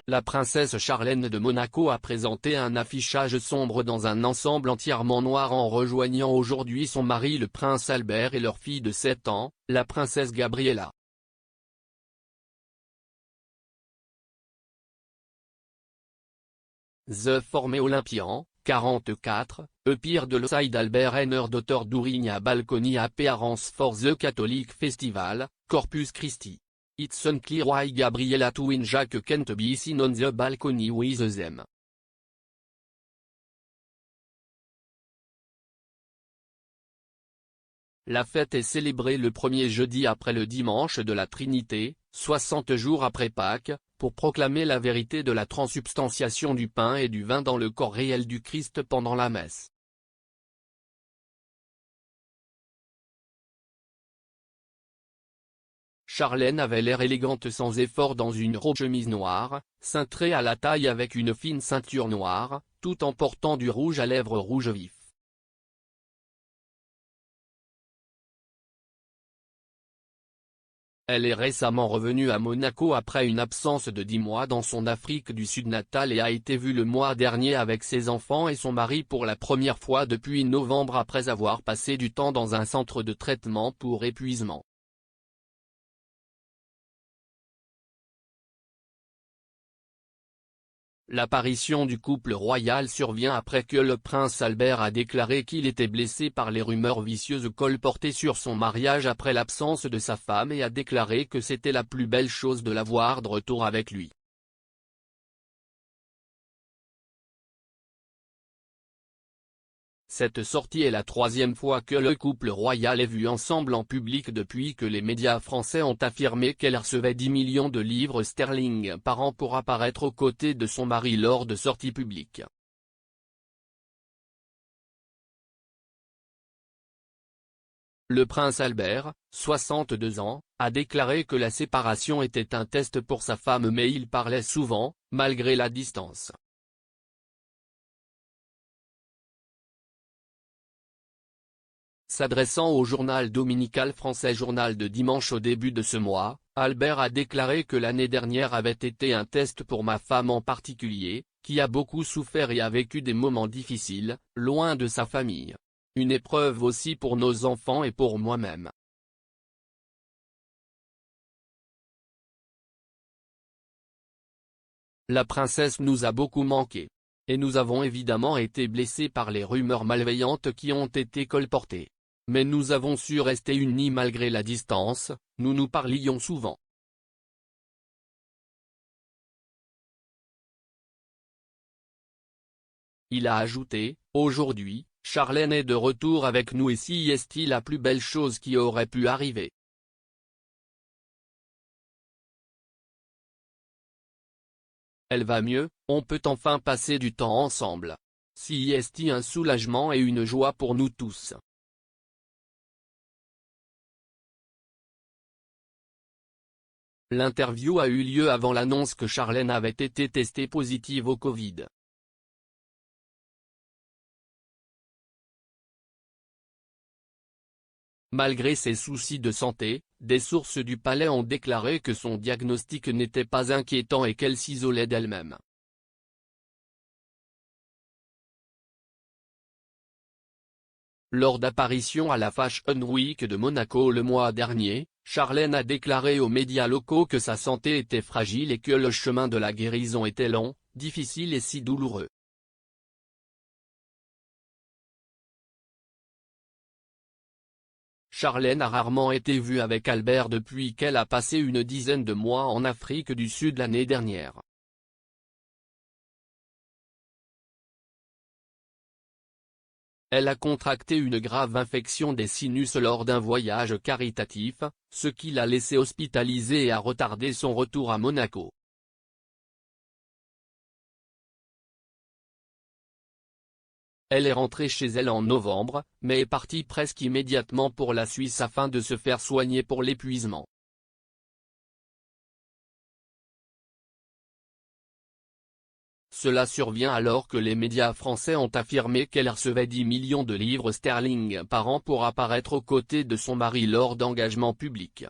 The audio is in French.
La princesse Charlène de Monaco a présenté un affichage sombre dans un ensemble entièrement noir en rejoignant aujourd'hui son mari le prince Albert et leur fille de 7 ans, la princesse Gabriella. The Formé Olympian, 44, Epire de l'Osside Albert Henner d'auteur d'Ourigna Balcony Appearance for the Catholic Festival, Corpus Christi. It's unclear why Gabriella Twin Jack can't be seen on the balcony with them. La fête est célébrée le premier jeudi après le dimanche de la Trinité, 60 jours après Pâques, pour proclamer la vérité de la transubstantiation du pain et du vin dans le corps réel du Christ pendant la messe. Charlène avait l'air élégante sans effort dans une robe chemise noire, cintrée à la taille avec une fine ceinture noire, tout en portant du rouge à lèvres rouge vif. Elle est récemment revenue à Monaco après une absence de 10 mois dans son Afrique du Sud natale et a été vue le mois dernier avec ses enfants et son mari pour la première fois depuis novembre après avoir passé du temps dans un centre de traitement pour épuisement. L'apparition du couple royal survient après que le prince Albert a déclaré qu'il était blessé par les rumeurs vicieuses colportées sur son mariage après l'absence de sa femme et a déclaré que c'était la plus belle chose de la voir de retour avec lui. Cette sortie est la troisième fois que le couple royal est vu ensemble en public depuis que les médias français ont affirmé qu'elle recevait 10 millions de livres sterling par an pour apparaître aux côtés de son mari lors de sorties publiques. Le prince Albert, 62 ans, a déclaré que la séparation était un test pour sa femme mais il parlait souvent, malgré la distance. S'adressant au journal dominical français Journal de Dimanche au début de ce mois, Albert a déclaré que l'année dernière avait été un test pour ma femme en particulier, qui a beaucoup souffert et a vécu des moments difficiles, loin de sa famille. Une épreuve aussi pour nos enfants et pour moi-même. La princesse nous a beaucoup manqué. Et nous avons évidemment été blessés par les rumeurs malveillantes qui ont été colportées. Mais nous avons su rester unis malgré la distance, nous nous parlions souvent. Il a ajouté, aujourd'hui, Charlène est de retour avec nous et c'est la plus belle chose qui aurait pu arriver. Elle va mieux, on peut enfin passer du temps ensemble. C'est un soulagement et une joie pour nous tous. L'interview a eu lieu avant l'annonce que Charlène avait été testée positive au Covid. Malgré ses soucis de santé, des sources du palais ont déclaré que son diagnostic n'était pas inquiétant et qu'elle s'isolait d'elle-même. Lors d'apparition à la Fashion Week de Monaco le mois dernier, Charlène a déclaré aux médias locaux que sa santé était fragile et que le chemin de la guérison était long, difficile et si douloureux. Charlène a rarement été vue avec Albert depuis qu'elle a passé une dizaine de mois en Afrique du Sud l'année dernière. Elle a contracté une grave infection des sinus lors d'un voyage caritatif, ce qui l'a laissée hospitalisée et a retardé son retour à Monaco. Elle est rentrée chez elle en novembre, mais est partie presque immédiatement pour la Suisse afin de se faire soigner pour l'épuisement. Cela survient alors que les médias français ont affirmé qu'elle recevait 10 millions de livres sterling par an pour apparaître aux côtés de son mari lors d'engagements publics.